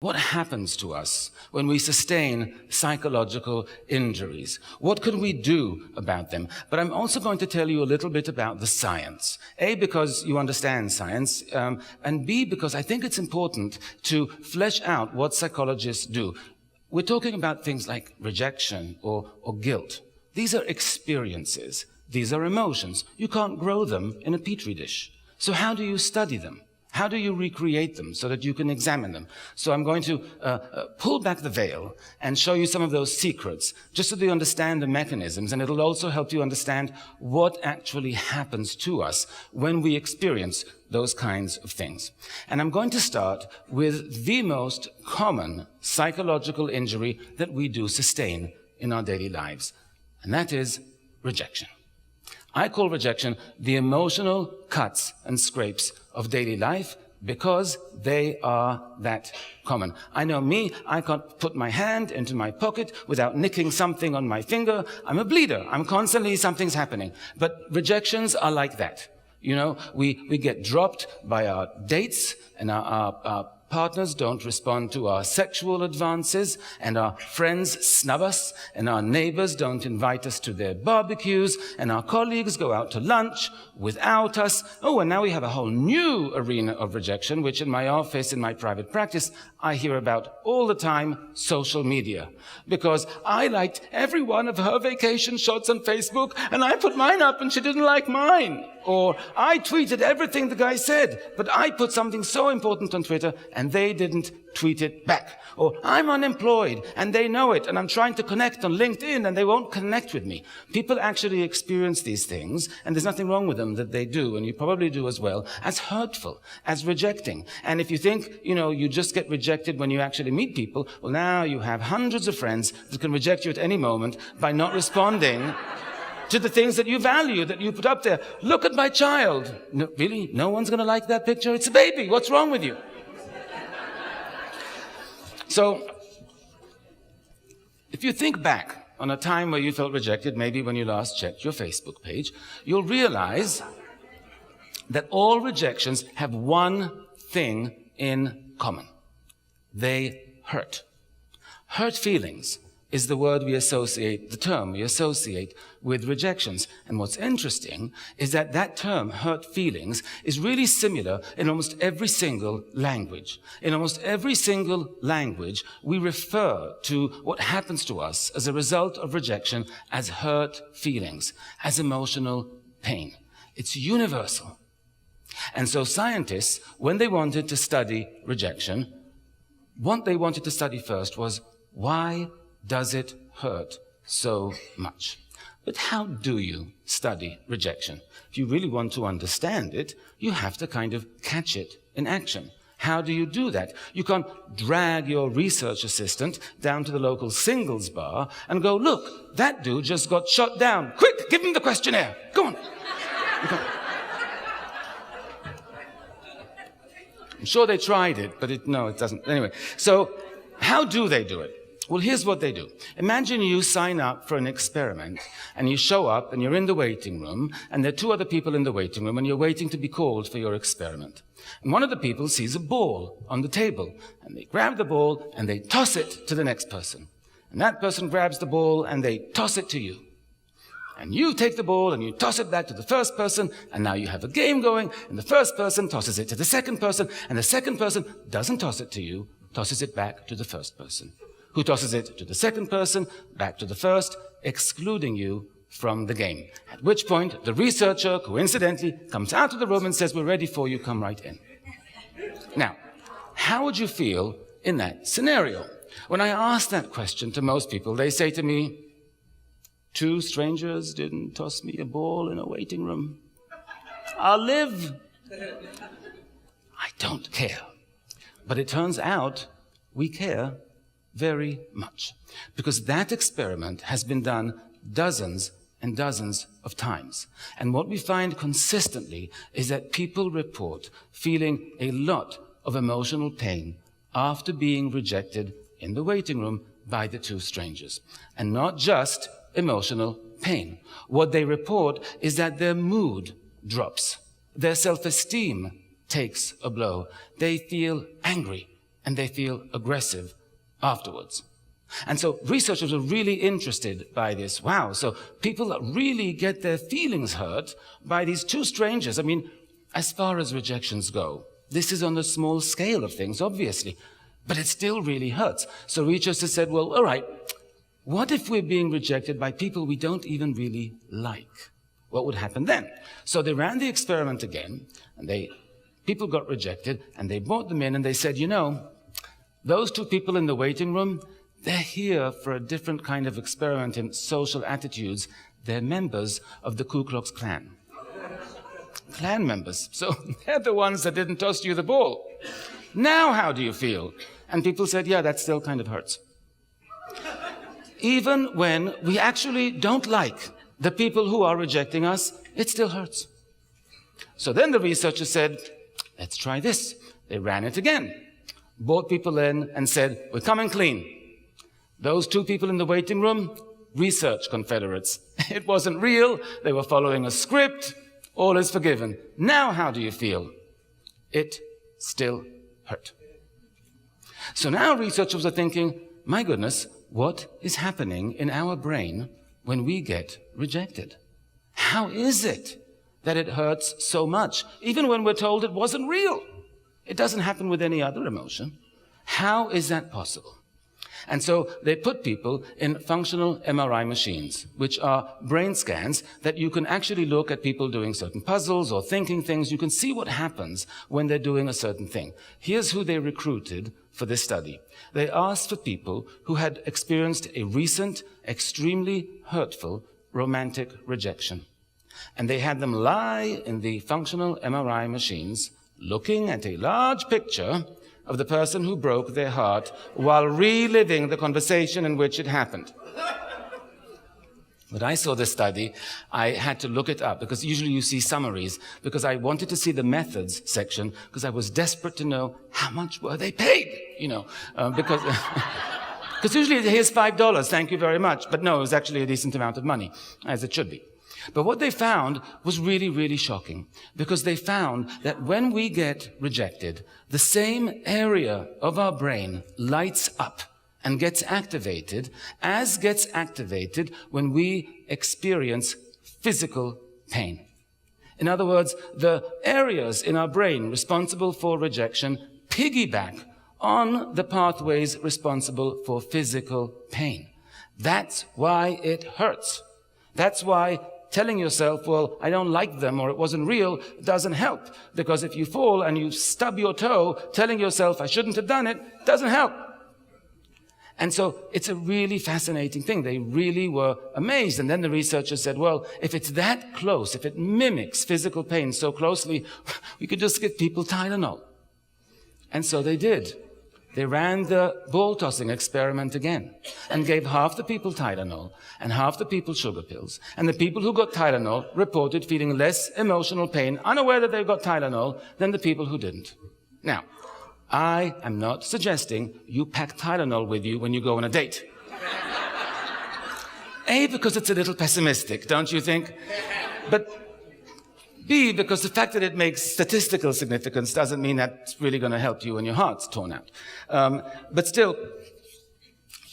What happens to us when we sustain psychological injuries? What can we do about them? But I'm also going to tell you a little bit about the science. A, because you understand science, and B, because I think it's important to flesh out what psychologists do. We're talking about things like rejection or guilt. These are experiences. These are emotions. You can't grow them in a petri dish. So how do you study them? How do you recreate them so that you can examine them? So I'm going to pull back the veil and show you some of those secrets, just so that you understand the mechanisms, and it'll also help you understand what actually happens to us when we experience those kinds of things. And I'm going to start with the most common psychological injury that we do sustain in our daily lives, and that is rejection. I call rejection the emotional cuts and scrapes of daily life because they are that common. I know me, I can't put my hand into my pocket without nicking something on my finger. I'm a bleeder. I'm constantly, something's happening. But rejections are like that. You know, we get dropped by our dates, and our partners don't respond to our sexual advances, and our friends snub us, and our neighbors don't invite us to their barbecues, and our colleagues go out to lunch without us. Oh, and now we have a whole new arena of rejection, which in my office, in my private practice, I hear about all the time: social media. Because I liked every one of her vacation shots on Facebook, and I put mine up and she didn't like mine. Or I tweeted everything the guy said, but I put something so important on Twitter and they didn't tweet it back. Or I'm unemployed and they know it, and I'm trying to connect on LinkedIn and they won't connect with me. People actually experience these things, and there's nothing wrong with them that they do, and you probably do as well, as hurtful, as rejecting. And if you think, you just get rejected when you actually meet people, well, now you have hundreds of friends that can reject you at any moment by not responding to the things that you value, that you put up there. Look at my child. No, really? No one's going to like that picture? It's a baby. What's wrong with you? So, if you think back on a time where you felt rejected, maybe when you last checked your Facebook page, you'll realize that all rejections have one thing in common. They hurt. Hurt feelings is the word we associate, the term we associate with rejections. And what's interesting is that that term, hurt feelings, is really similar in almost every single language. In almost every single language, we refer to what happens to us as a result of rejection as hurt feelings, as emotional pain. It's universal. And so scientists, when they wanted to study rejection, what they wanted to study first was, why does it hurt so much? But how do you study rejection? If you really want to understand it, you have to kind of catch it in action. How do you do that? You can't drag your research assistant down to the local singles bar and go, look, that dude just got shot down. Quick, give him the questionnaire. Go on. I'm sure they tried it, but it doesn't. Anyway, so how do they do it? Well, here's what they do. Imagine you sign up for an experiment, and you show up, and you're in the waiting room, and there are two other people in the waiting room, and you're waiting to be called for your experiment. And one of the people sees a ball on the table, and they grab the ball, and they toss it to the next person. And that person grabs the ball, and they toss it to you. And you take the ball, and you toss it back to the first person, and now you have a game going, and the first person tosses it to the second person, and the second person doesn't toss it to you, tosses it back to the first person, who tosses it to the second person, back to the first, excluding you from the game. At which point, the researcher, coincidentally, comes out of the room and says, we're ready for you, come right in. Now, how would you feel in that scenario? When I ask that question to most people, they say to me, 2 strangers didn't toss me a ball in a waiting room. I'll live. I don't care. But it turns out we care very much, because that experiment has been done dozens and dozens of times. And what we find consistently is that people report feeling a lot of emotional pain after being rejected in the waiting room by the 2 strangers. And not just emotional pain. What they report is that their mood drops. Their self-esteem takes a blow. They feel angry and they feel aggressive afterwards. And so researchers are really interested by this. Wow, so people really get their feelings hurt by these two strangers. I mean, as far as rejections go, this is on a small scale of things, obviously, but it still really hurts. So researchers said, well, all right, what if we're being rejected by people we don't even really like? What would happen then? So they ran the experiment again, and people got rejected, and they brought them in, and they said, you know, those two people in the waiting room, they're here for a different kind of experiment in social attitudes. They're members of the Ku Klux Klan. Klan members. So they're the ones that didn't toss you the ball. Now how do you feel? And people said, yeah, that still kind of hurts. Even when we actually don't like the people who are rejecting us, it still hurts. So then the researchers said, let's try this. They ran it again, brought people in and said, we're coming clean. Those two people in the waiting room, research Confederates. It wasn't real. They were following a script. All is forgiven. Now how do you feel? It still hurt. So now researchers are thinking, my goodness, what is happening in our brain when we get rejected? How is it that it hurts so much, even when we're told it wasn't real? It doesn't happen with any other emotion. How is that possible? And so they put people in functional MRI machines, which are brain scans that you can actually look at people doing certain puzzles or thinking things. You can see what happens when they're doing a certain thing. Here's who they recruited for this study. They asked for people who had experienced a recent, extremely hurtful romantic rejection. And they had them lie in the functional MRI machines, looking at a large picture of the person who broke their heart while reliving the conversation in which it happened. When I saw this study, I had to look it up, because usually you see summaries, because I wanted to see the methods section, because I was desperate to know how much were they paid, because because usually here's $5, thank you very much. But no, it was actually a decent amount of money, as it should be. But what they found was really, really shocking, because they found that when we get rejected, the same area of our brain lights up and gets activated as gets activated when we experience physical pain. In other words, the areas in our brain responsible for rejection piggyback on the pathways responsible for physical pain. That's why it hurts. That's why telling yourself, well, I don't like them or it wasn't real, doesn't help. Because if you fall and you stub your toe, telling yourself I shouldn't have done it, doesn't help. And so it's a really fascinating thing. They really were amazed. And then the researchers said, well, if it's that close, if it mimics physical pain so closely, we could just give people Tylenol. And so they did. They ran the ball tossing experiment again and gave half the people Tylenol and half the people sugar pills. And the people who got Tylenol reported feeling less emotional pain, unaware that they got Tylenol, than the people who didn't. Now, I am not suggesting you pack Tylenol with you when you go on a date. A, because it's a little pessimistic, don't you think? But B, because the fact that it makes statistical significance doesn't mean that's really going to help you when your heart's torn out. But still,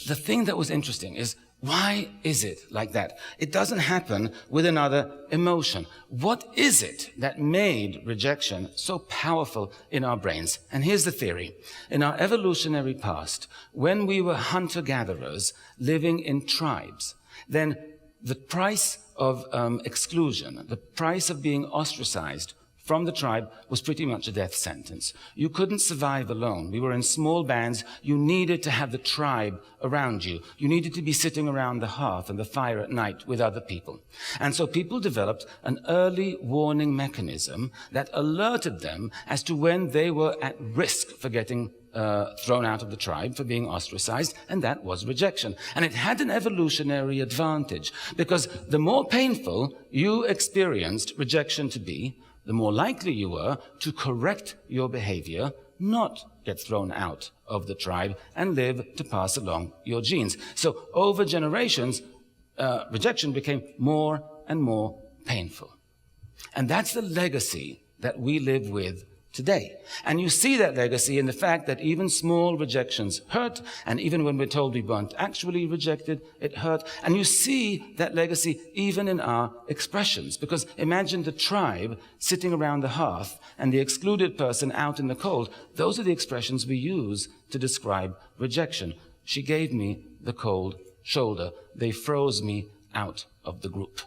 the thing that was interesting is, why is it like that? It doesn't happen with another emotion. What is it that made rejection so powerful in our brains? And here's the theory. In our evolutionary past, when we were hunter-gatherers living in tribes, then the price of exclusion, the price of being ostracized from the tribe was pretty much a death sentence. You couldn't survive alone. We were in small bands. You needed to have the tribe around you. You needed to be sitting around the hearth and the fire at night with other people. And so people developed an early warning mechanism that alerted them as to when they were at risk for getting thrown out of the tribe, for being ostracized, and that was rejection. And it had an evolutionary advantage, because the more painful you experienced rejection to be, the more likely you were to correct your behavior, not get thrown out of the tribe, and live to pass along your genes. So over generations, rejection became more and more painful. And that's the legacy that we live with today. And you see that legacy in the fact that even small rejections hurt, and even when we're told we weren't actually rejected, it hurt. And you see that legacy even in our expressions, because imagine the tribe sitting around the hearth and the excluded person out in the cold. Those are the expressions we use to describe rejection. She gave me the cold shoulder. They froze me out of the group.